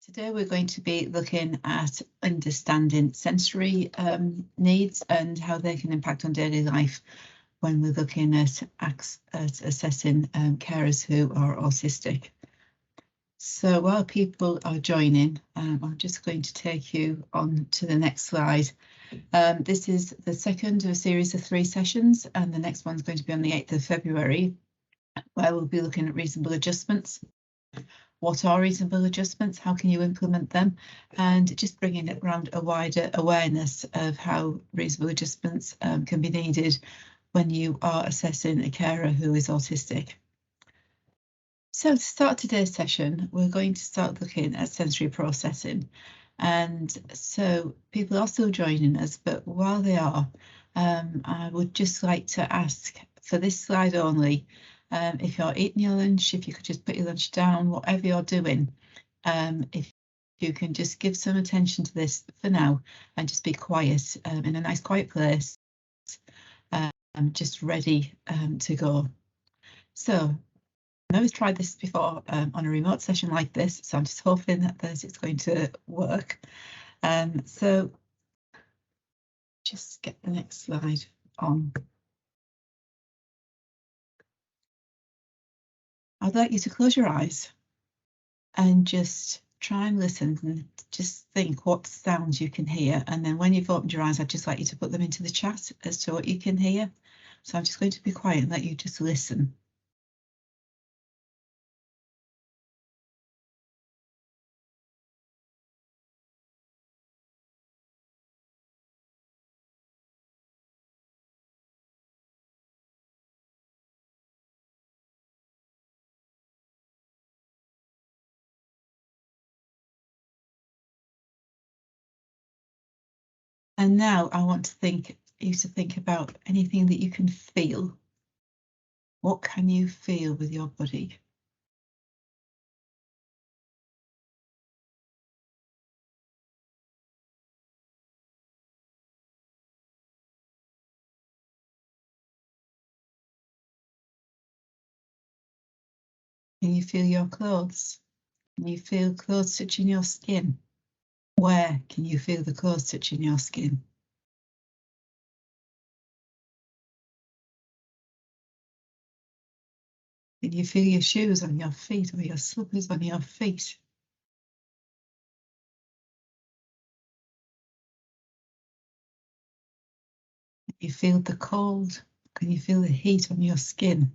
Today we're going to be looking at understanding sensory needs and how they can impact on daily life when we're looking at assessing carers who are autistic. So while people are joining, I'm just going to take you on to the next slide. This is the second of a series of 3 sessions, and the next one's going to be on the 8th of February, where we'll be looking at reasonable adjustments. What are reasonable adjustments? How can you implement them? And just bringing it around a wider awareness of how reasonable adjustments can be needed when you are assessing a carer who is autistic. So to start today's session, we're going to start looking at sensory processing. And so people are still joining us, but while they are, I would just like to ask for this slide only, if you're eating your lunch, if you could just put your lunch down, whatever you're doing, if you can just give some attention to this for now and just be quiet in a nice quiet place, just ready to go. So I always tried this before on a remote session like this, so I'm just hoping that it's going to work. So just get the next slide on. I'd like you to close your eyes and just try and listen and just think what sounds you can hear. And then when you've opened your eyes, I'd just like you to put them into the chat as to what you can hear. So I'm just going to be quiet and let you just listen. And now I want you to think about anything that you can feel. What can you feel with your body? Can you feel your clothes? Can you feel clothes touching your skin? Where can you feel the clothes touching your skin? Can you feel your shoes on your feet or your slippers on your feet? Can you feel the cold? Can you feel the heat on your skin?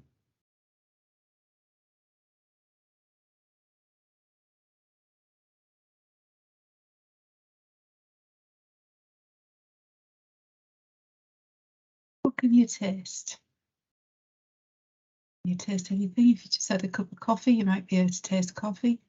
What can you taste? Can you taste anything? If you just had a cup of coffee, you might be able to taste coffee.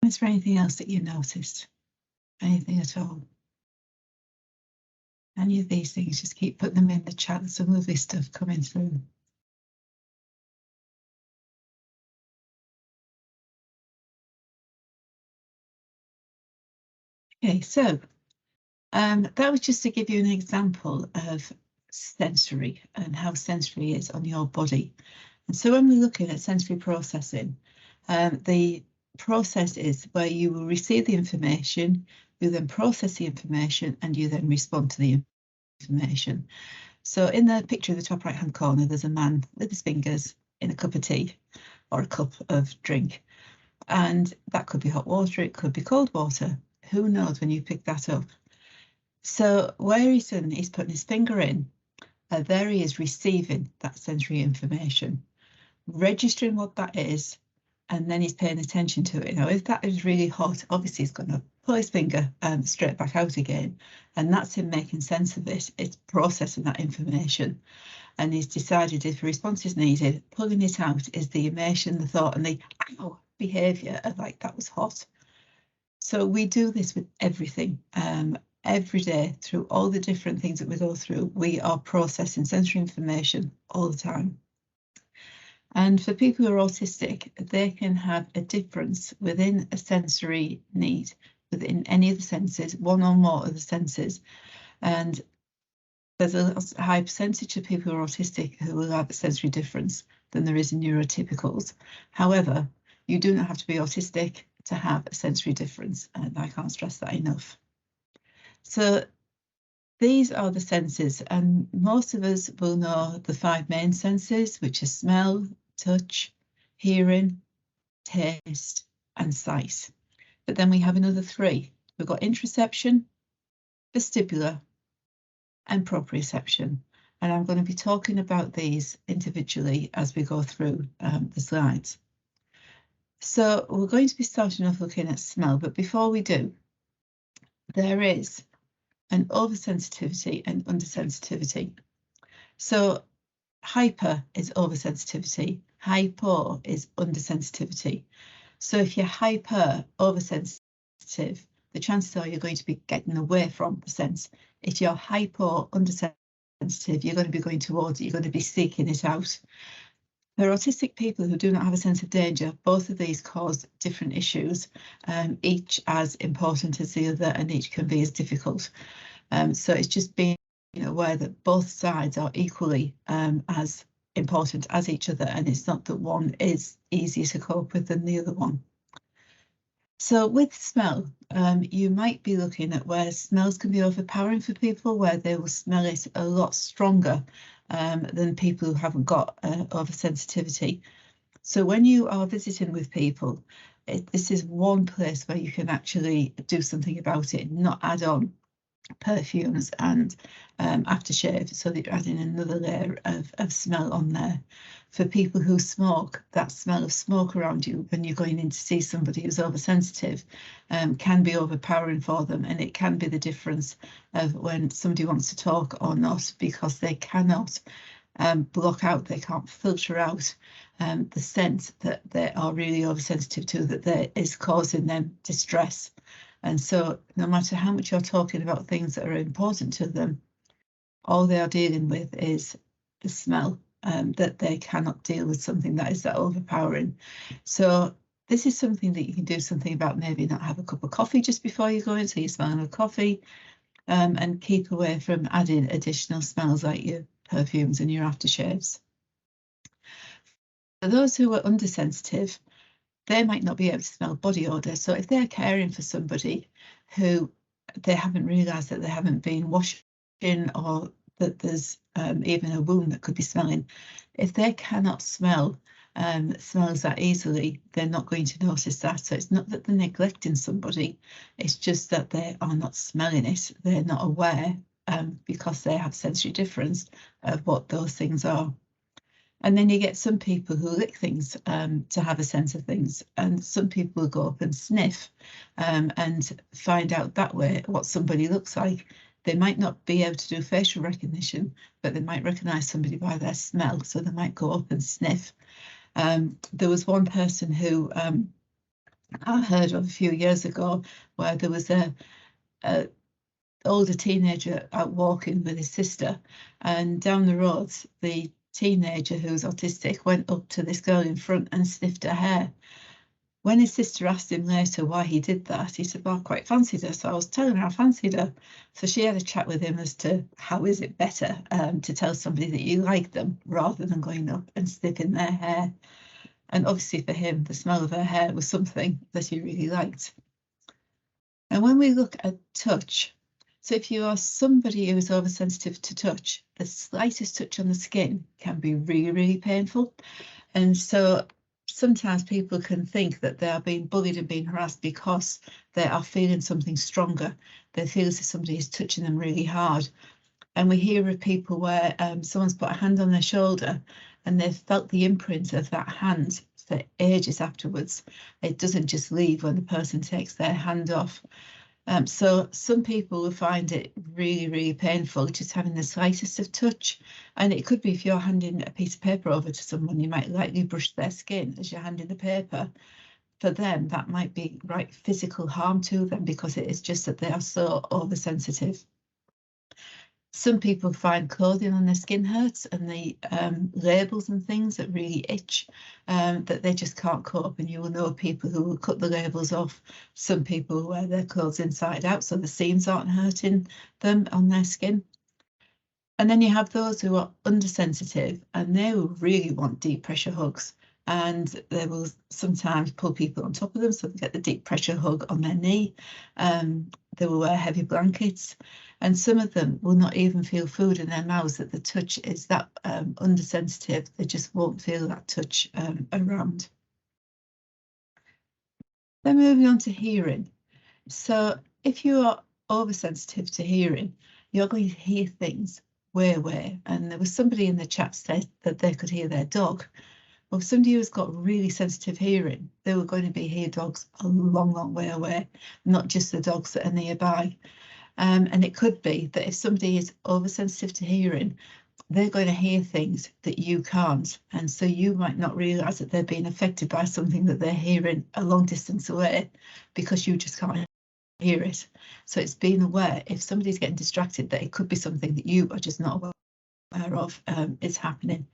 Is there anything else that you noticed? Anything at all? Any of these things, just keep putting them in the chat. There's some lovely stuff coming through. Okay, so that was just to give you an example of sensory and how sensory is on your body. And so when we're looking at sensory processing, the process is where you will receive the information, you then process the information, and you then respond to the information. So in the picture in the top right hand corner, there's a man with his fingers in a cup of tea or a cup of drink. And that could be hot water, it could be cold water. Who knows when you pick that up? So where he's putting his finger in, there he is receiving that sensory information, registering what that is, and then he's paying attention to it. Now, if that is really hot, obviously he's going to pull his finger straight back out again, and that's him making sense of it. It's processing that information, and he's decided if a response is needed, pulling it out is the emotion, the thought, and the behaviour of like, that was hot. So we do this with everything. Every day, through all the different things that we go through, we are processing sensory information all the time. And for people who are autistic, they can have a difference within a sensory need, within any of the senses, one or more of the senses. And there's a high percentage of people who are autistic who will have a sensory difference than there is in neurotypicals. However, you do not have to be autistic to have a sensory difference, and I can't stress that enough. So these are the senses, and most of us will know the 5 main senses, which are smell, touch, hearing, taste, and sight. But then we have another 3. We've got interoception, vestibular, and proprioception. And I'm going to be talking about these individually as we go through the slides. So we're going to be starting off looking at smell, but before we do, there is an oversensitivity and undersensitivity. So hyper is oversensitivity, hypo is undersensitivity. So if you're hyper oversensitive, the chances are you're going to be getting away from the sense. If you're hypo undersensitive, you're going to be going towards it, you're going to be seeking it out. For autistic people who do not have a sense of danger, both of these cause different issues, each as important as the other, and each can be as difficult. So it's just being aware that both sides are equally as important as each other, and it's not that one is easier to cope with than the other one. So with smell, you might be looking at where smells can be overpowering for people, where they will smell it a lot stronger than people who haven't got oversensitivity. So when you are visiting with people, this is one place where you can actually do something about it, not add on perfumes and aftershave, so that you're adding another layer of smell on there. For people who smoke, that smell of smoke around you when you're going in to see somebody who's oversensitive can be overpowering for them, and it can be the difference of when somebody wants to talk or not, because they cannot block out, they can't filter out the scent that they are really oversensitive to, that is causing them distress. And so no matter how much you're talking about things that are important to them, all they are dealing with is the smell, that they cannot deal with something that is that overpowering. So this is something that you can do something about. Maybe not have a cup of coffee just before you go in, so you're smelling of coffee, and keep away from adding additional smells like your perfumes and your aftershaves. For those who are undersensitive, they might not be able to smell body odour. So if they're caring for somebody who they haven't realised that they haven't been washing, or that there's even a wound that could be smelling, if they cannot smell smells that easily, they're not going to notice that. So it's not that they're neglecting somebody, it's just that they are not smelling it. They're not aware because they have sensory difference of what those things are. And then you get some people who lick things to have a sense of things, and some people will go up and sniff and find out that way what somebody looks like. They might not be able to do facial recognition, but they might recognise somebody by their smell, so they might go up and sniff. There was one person who I heard of a few years ago, where there was a older teenager out walking with his sister, and down the road, the teenager who's autistic went up to this girl in front and sniffed her hair. When his sister asked him later why he did that, he said, well, I quite fancied her, so I was telling her I fancied her. So she had a chat with him as to how is it better to tell somebody that you like them rather than going up and sniffing their hair. And obviously for him, the smell of her hair was something that he really liked. And when we look at touch, so if you are somebody who is oversensitive to touch, the slightest touch on the skin can be really, really painful. And so sometimes people can think that they are being bullied and being harassed because they are feeling something stronger. They feel as if somebody is touching them really hard. And we hear of people where someone's put a hand on their shoulder and they've felt the imprint of that hand for ages afterwards. It doesn't just leave when the person takes their hand off. So some people will find it really, really painful just having the slightest of touch. And it could be if you're handing a piece of paper over to someone, you might lightly brush their skin as you're handing the paper. For them, that might be right physical harm to them because it is just that they are so oversensitive. Some people find clothing on their skin hurts, and the labels and things that really itch, that they just can't cope. And you will know people who will cut the labels off. Some people wear their clothes inside out, so the seams aren't hurting them on their skin. And then you have those who are undersensitive, and they will really want deep pressure hugs. And they will sometimes pull people on top of them, so they get the deep pressure hug on their knee. They will wear heavy blankets. And some of them will not even feel food in their mouths, that the touch is that undersensitive. They just won't feel that touch around. Then moving on to hearing. So if you are oversensitive to hearing, you're going to hear things way. And there was somebody in the chat said that they could hear their dog. Well, somebody who's got really sensitive hearing, they were going to be hear dogs a long way away, not just the dogs that are nearby. And it could be that if somebody is oversensitive to hearing, they're going to hear things that you can't. And so you might not realise that they're being affected by something that they're hearing a long distance away, because you just can't hear it. So it's being aware, if somebody's getting distracted, that it could be something that you are just not aware of is happening.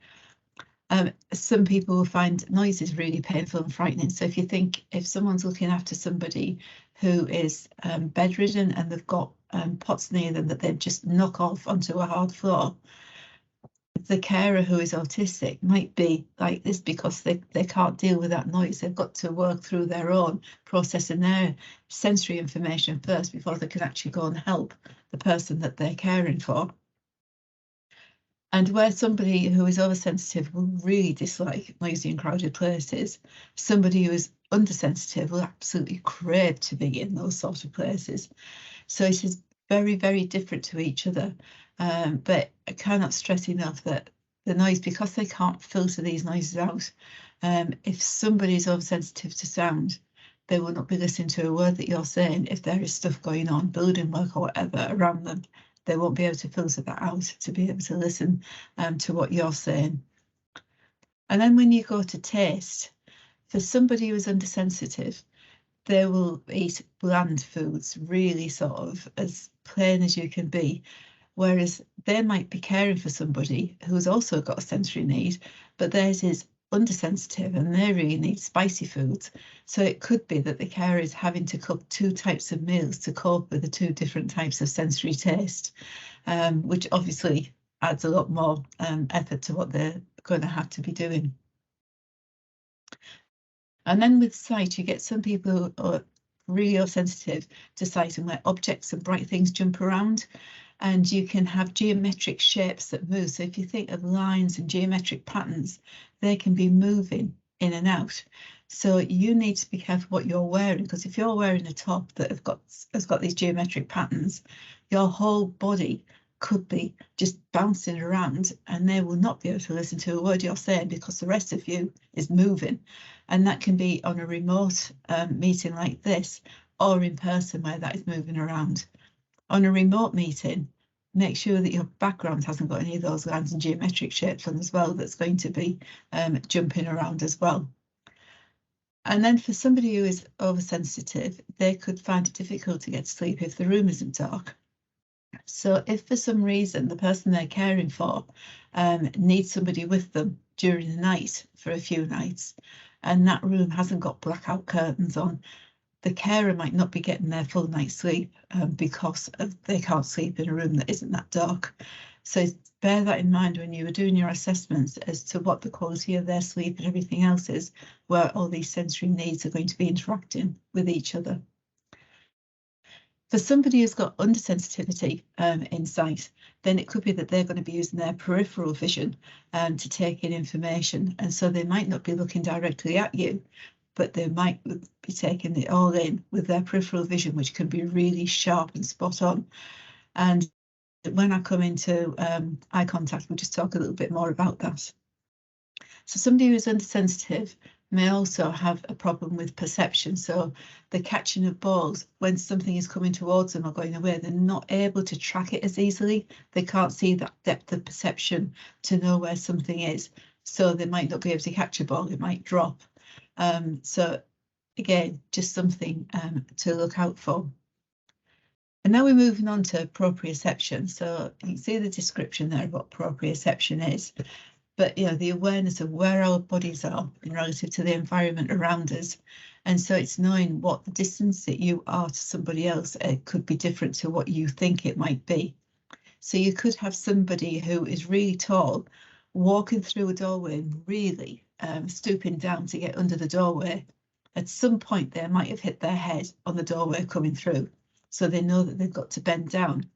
Some people will find noises really painful and frightening. So if you think, if someone's looking after somebody who is bedridden and they've got pots near them that they just knock off onto a hard floor, the carer who is autistic might be like this because they can't deal with that noise. They've got to work through their own processing their sensory information first before they can actually go and help the person that they're caring for. And where somebody who is oversensitive will really dislike noisy and crowded places, somebody who is undersensitive will absolutely crave to be in those sort of places. So it is very different to each other. But I cannot stress enough that the noise, because they can't filter these noises out, if somebody is oversensitive to sound, they will not be listening to a word that you're saying. If there is stuff going on, building work or whatever around them, they won't be able to filter that out to be able to listen to what you're saying. And then when you go to taste, for somebody who is undersensitive, they will eat bland foods, really sort of as plain as you can be. Whereas they might be caring for somebody who's also got a sensory need, but theirs is undersensitive and they really need spicy foods. So it could be that the carer is having to cook two types of meals to cope with the two different types of sensory taste, which obviously adds a lot more effort to what they're going to have to be doing. And then with sight, you get some people who are really sensitive to sight, and where objects and bright things jump around. And you can have geometric shapes that move. So if you think of lines and geometric patterns, they can be moving in and out. So you need to be careful what you're wearing, because if you're wearing a top that has got these geometric patterns, your whole body could be just bouncing around, and they will not be able to listen to a word you're saying because the rest of you is moving. And that can be on a remote meeting like this, or in person where that is moving around. On a remote meeting, make sure that your background hasn't got any of those lines and geometric shapes on as well. That's going to be jumping around as well. And then for somebody who is oversensitive, they could find it difficult to get to sleep if the room isn't dark. So if for some reason the person they're caring for needs somebody with them during the night for a few nights, and that room hasn't got blackout curtains on, the carer might not be getting their full night's sleep because they can't sleep in a room that isn't that dark. So bear that in mind when you are doing your assessments as to what the quality of their sleep and everything else is, where all these sensory needs are going to be interacting with each other. For somebody who's got undersensitivity in sight, then it could be that they're going to be using their peripheral vision to take in information. And so they might not be looking directly at you, but they might be taking it all in with their peripheral vision, which can be really sharp and spot on. And when I come into eye contact, we'll just talk a little bit more about that. So somebody who is undersensitive may also have a problem with perception. So the catching of balls, when something is coming towards them or going away, they're not able to track it as easily. They can't see that depth of perception to know where something is. So they might not be able to catch a ball, it might drop. So again, just something to look out for. And now we're moving on to proprioception. So you can see the description there of what proprioception is, but the awareness of where our bodies are in relative to the environment around us. And so it's knowing what the distance that you are to somebody else. It could be different to what you think it might be. So you could have somebody who is really tall walking through a doorway and really stooping down to get under the doorway. At some point they might have hit their head on the doorway coming through. So they know that they've got to bend down.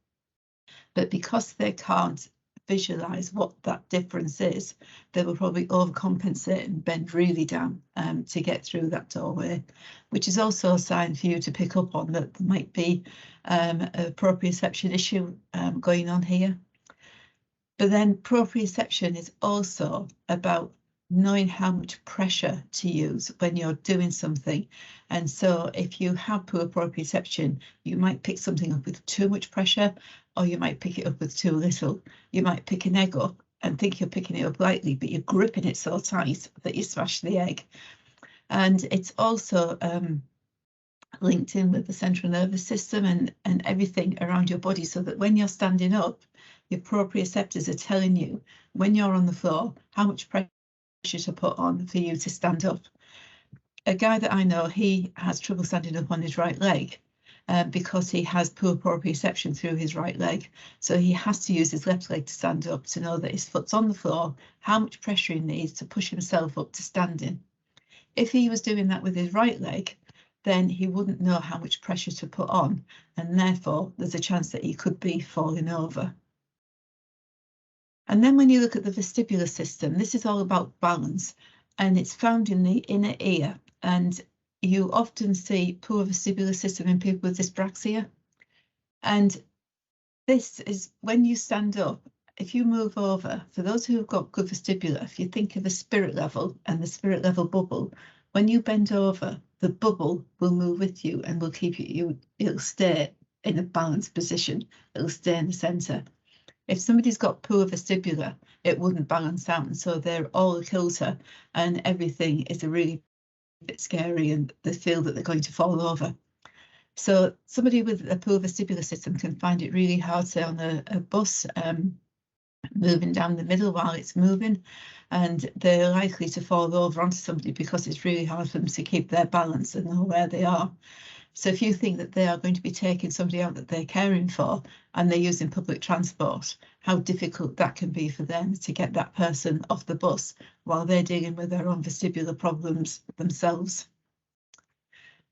But because they can't visualize what that difference is, they will probably overcompensate and bend really down to get through that doorway, which is also a sign for you to pick up on that there might be a proprioception issue going on here. But then proprioception is also about knowing how much pressure to use when you're doing something. And so if you have poor proprioception, you might pick something up with too much pressure, or you might pick it up with too little. You might pick an egg up and think you're picking it up lightly, but you're gripping it so tight that you smash the egg. And it's also linked in with the central nervous system and everything around your body, so that when you're standing up, your proprioceptors are telling you when you're on the floor how much pressure to put on for you to stand up. A guy that I know, he has trouble standing up on his right leg because he has poor proprioception through his right leg. So he has to use his left leg to stand up to know that his foot's on the floor, how much pressure he needs to push himself up to standing. If he was doing that with his right leg, then he wouldn't know how much pressure to put on, and therefore there's a chance that he could be falling over. And then when you look at the vestibular system, this is all about balance, and it's found in the inner ear. And you often see poor vestibular system in people with dyspraxia. And this is when you stand up, if you move over, for those who have got good vestibular, if you think of a spirit level and the spirit level bubble, when you bend over, the bubble will move with you and will keep it'll stay in a balanced position. It'll stay in the center. If somebody's got poor vestibular, it wouldn't balance out, and so they're all a kilter, and everything is a really bit scary, and they feel that they're going to fall over. So somebody with a poor vestibular system can find it really hard, say on a bus, moving down the middle while it's moving, and they're likely to fall over onto somebody because it's really hard for them to keep their balance and know where they are. So if you think that they are going to be taking somebody out that they're caring for and they're using public transport, how difficult that can be for them to get that person off the bus while they're dealing with their own vestibular problems themselves.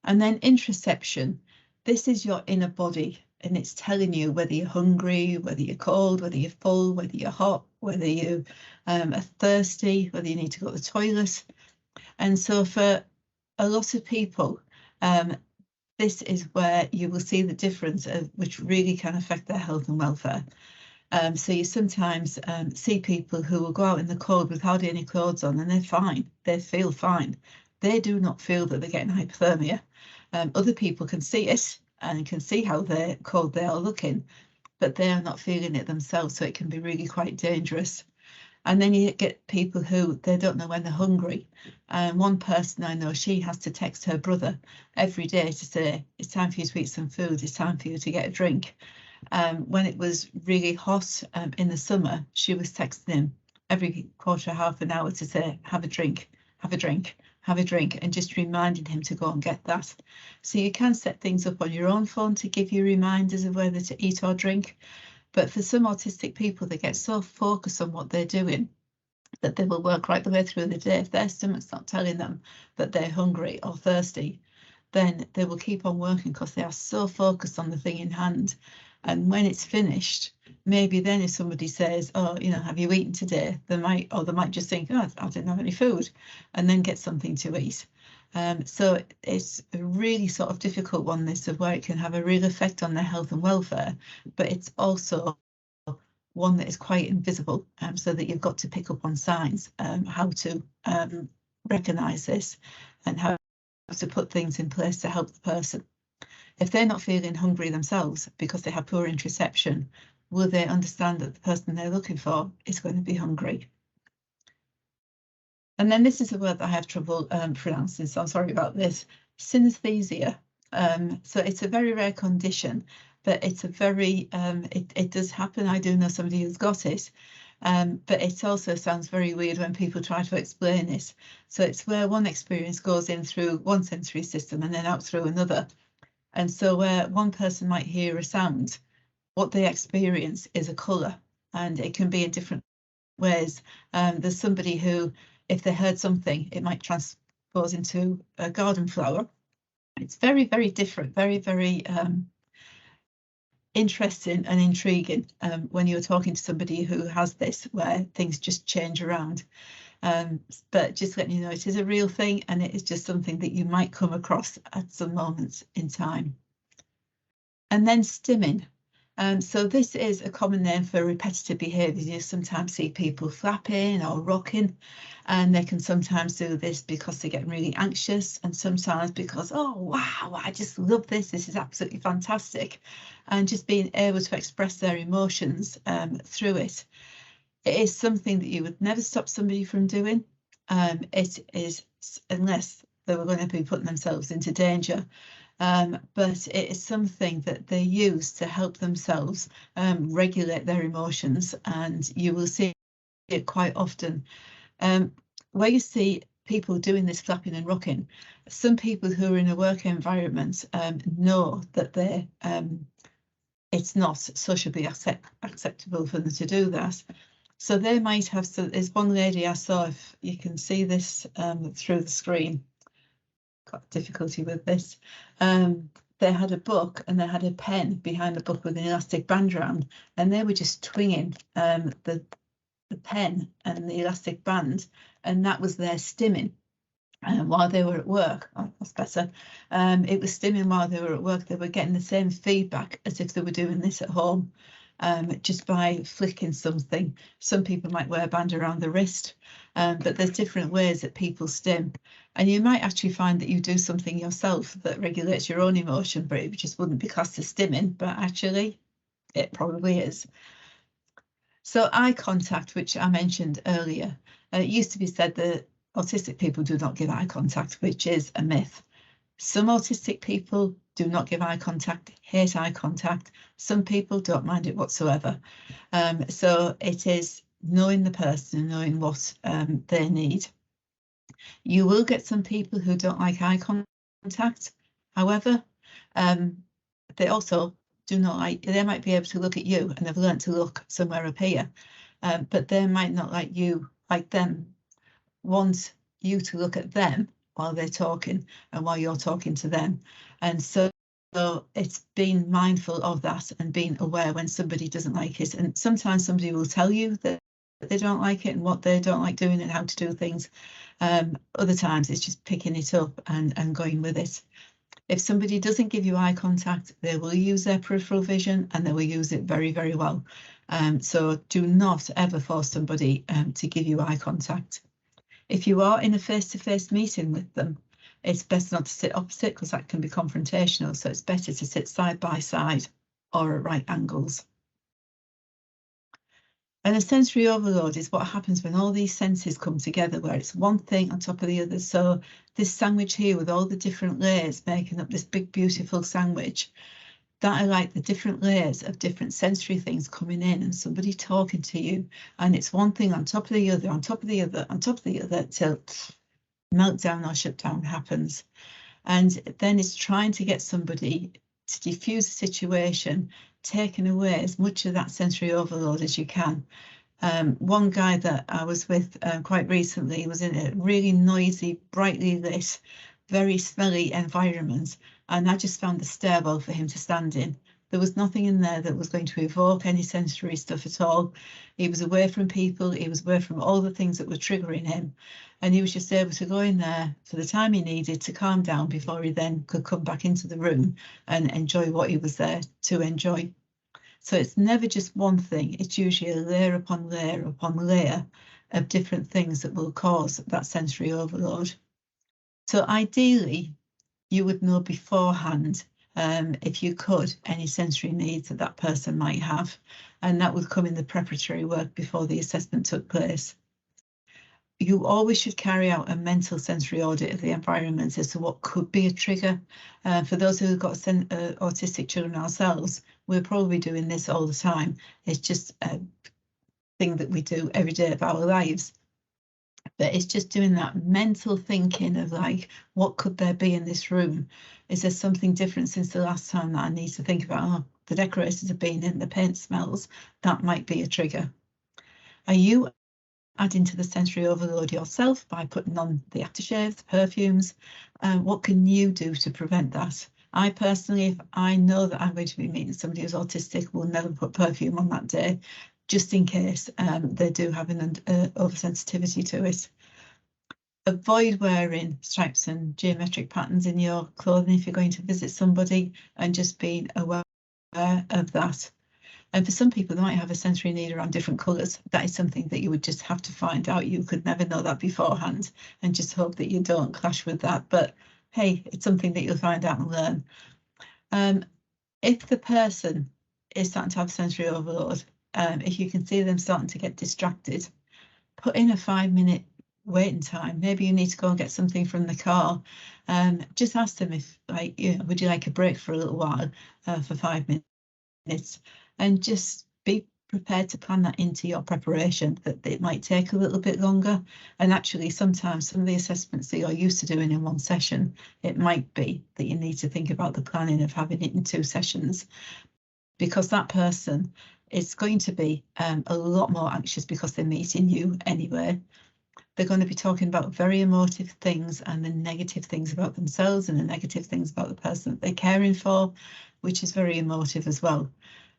And then interoception, this is your inner body, and it's telling you whether you're hungry, whether you're cold, whether you're full, whether you're hot, whether you are thirsty, whether you need to go to the toilet. And so for a lot of people, this is where you will see the difference which really can affect their health and welfare. So you sometimes see people who will go out in the cold with hardly any clothes on, and they're fine. They feel fine. They do not feel that they're getting hypothermia. Other people can see it and can see how cold they are looking, but they are not feeling it themselves, so it can be really quite dangerous. And then you get people who they don't know when they're hungry. One person I know, she has to text her brother every day to say, it's time for you to eat some food, it's time for you to get a drink. When it was really hot in the summer, she was texting him every quarter, half an hour to say, have a drink, have a drink, have a drink, and just reminding him to go and get that. So you can set things up on your own phone to give you reminders of whether to eat or drink. But for some autistic people, they get so focused on what they're doing that they will work right the way through the day. If their stomach's not telling them that they're hungry or thirsty, then they will keep on working because they are so focused on the thing in hand. And when it's finished, maybe then if somebody says, oh, have you eaten today? They might just think, oh, I didn't have any food, and then get something to eat. So it's a really sort of difficult one, this, of where it can have a real effect on their health and welfare, but it's also one that is quite invisible, so that you've got to pick up on signs, how to recognise this and how to put things in place to help the person. If they're not feeling hungry themselves because they have poor interoception, will they understand that the person they're looking for is going to be hungry? And then this is a word that I have trouble pronouncing, so I'm sorry about this. Synesthesia. So it's a very rare condition, but it's a very, it does happen. I do know somebody who's got it, but it also sounds very weird when people try to explain it. So it's where one experience goes in through one sensory system and then out through another. And so where one person might hear a sound, what they experience is a colour, and it can be in different ways. There's somebody who, if they heard something, it might transpose into a garden flower. It's very, very different, very, very interesting and intriguing when you're talking to somebody who has this, where things just change around. But just letting you know, it is a real thing, and it is just something that you might come across at some moments in time. And then stimming. So this is a common name for repetitive behaviours. You sometimes see people flapping or rocking, and they can sometimes do this because they get really anxious, and sometimes because, oh, wow, I just love this. This is absolutely fantastic. And just being able to express their emotions through it. It is something that you would never stop somebody from doing. It is, unless they were going to be putting themselves into danger. But it is something that they use to help themselves regulate their emotions, and you will see it quite often. Where you see people doing this flapping and rocking, some people who are in a work environment know that it's not socially acceptable for them to do that. So they might have, so there's one lady I saw, if you can see this through the screen, got difficulty with this. They had a book and they had a pen behind the book with an elastic band around, and they were just twinging the pen and the elastic band, and that was their stimming while they were at work. Oh, that's better. It was stimming while they were at work. They were getting the same feedback as if they were doing this at home, just by flicking something. Some people might wear a band around the wrist, but there's different ways that people stim. And you might actually find that you do something yourself that regulates your own emotion, but it just wouldn't be classed as stimming, but actually it probably is. So eye contact, which I mentioned earlier, it used to be said that autistic people do not give eye contact, which is a myth. Some autistic people do not give eye contact, hate eye contact. Some people don't mind it whatsoever. So it is knowing the person, knowing what they need. You will get some people who don't like eye contact. However, they also do not like, they might be able to look at you and they've learned to look somewhere up here, but they might not like you, like them, want you to look at them while they're talking and while you're talking to them. And so it's being mindful of that and being aware when somebody doesn't like it. And sometimes somebody will tell you that they don't like it and what they don't like doing and how to do things. Other times it's just picking it up and going with it. If somebody doesn't give you eye contact, they will use their peripheral vision and they will use it very, very well. So do not ever force somebody to give you eye contact. If you are in a face-to-face meeting with them, it's best not to sit opposite because that can be confrontational. So it's better to sit side by side or at right angles. And a sensory overload is what happens when all these senses come together, where it's one thing on top of the other. So this sandwich here with all the different layers making up this big, beautiful sandwich, that are like the different layers of different sensory things coming in and somebody talking to you. And it's one thing on top of the other, on top of the other, on top of the other, till meltdown or shutdown happens. And then it's trying to get somebody to diffuse the situation, taking away as much of that sensory overload as you can. One guy that I was with quite recently was in a really noisy, brightly lit, very smelly environment, and I just found the stairwell for him to stand in. There was nothing in there that was going to evoke any sensory stuff at all. He was away from people, he was away from all the things that were triggering him, and he was just able to go in there for the time he needed to calm down before he then could come back into the room and enjoy what he was there to enjoy. So it's never just one thing, it's usually a layer upon layer of different things that will cause that sensory overload. So ideally, you would know beforehand, if you could, any sensory needs that that person might have, and that would come in the preparatory work before the assessment took place. you always should carry out a mental sensory audit of the environment as to what could be a trigger. For those who've got autistic children ourselves, we're probably doing this all the time. It's just a thing that we do every day of our lives. But it's just doing that mental thinking of like, what could there be in this room? Is there something different since the last time that I need to think about? Oh, the decorators have been in, the paint smells. That might be a trigger. Are you adding to the sensory overload yourself by putting on the aftershaves, the perfumes? What can you do to prevent that? I personally, if I know that I'm going to be meeting somebody who's autistic, will never put perfume on that day, just in case they do have an oversensitivity to it. Avoid wearing stripes and geometric patterns in your clothing if you're going to visit somebody, and just being aware of that. And for some people, they might have a sensory need around different colours. That is something that you would just have to find out. You could never know that beforehand, and just hope that you don't clash with that. But hey, it's something that you'll find out and learn. If the person is starting to have sensory overload, if you can see them starting to get distracted, put in a 5-minute waiting time. Maybe you need to go and get something from the car. Just ask them if, like, would you like a break for a little while for 5 minutes? And just be prepared to plan that into your preparation, that it might take a little bit longer. And actually, sometimes some of the assessments that you're used to doing in one session, it might be that you need to think about the planning of having it in 2 sessions, because that person is going to be a lot more anxious because they're meeting you anyway. They're going to be talking about very emotive things and the negative things about themselves and the negative things about the person that they're caring for, which is very emotive as well.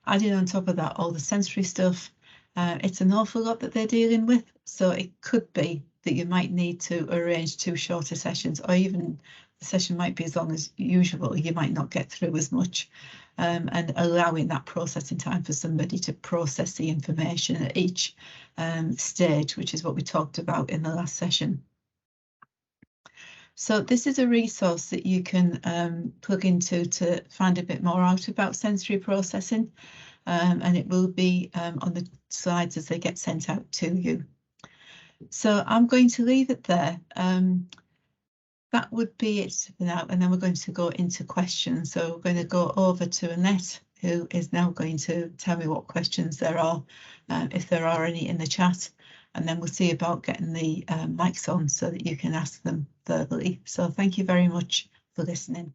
Adding on top of that, all the sensory stuff, it's an awful lot that they're dealing with. So it could be that you might need to arrange 2 shorter sessions, or even the session might be as long as usual. You might not get through as much, and allowing that processing time for somebody to process the information at each stage, which is what we talked about in the last session. So this is a resource that you can plug into to find a bit more out about sensory processing, and it will be on the slides as they get sent out to you. So I'm going to leave it there. That would be it for now, and then we're going to go into questions. So we're going to go over to Annette, who is now going to tell me what questions there are, if there are any in the chat. And then we'll see about getting the mics on so that you can ask them verbally. So thank you very much for listening.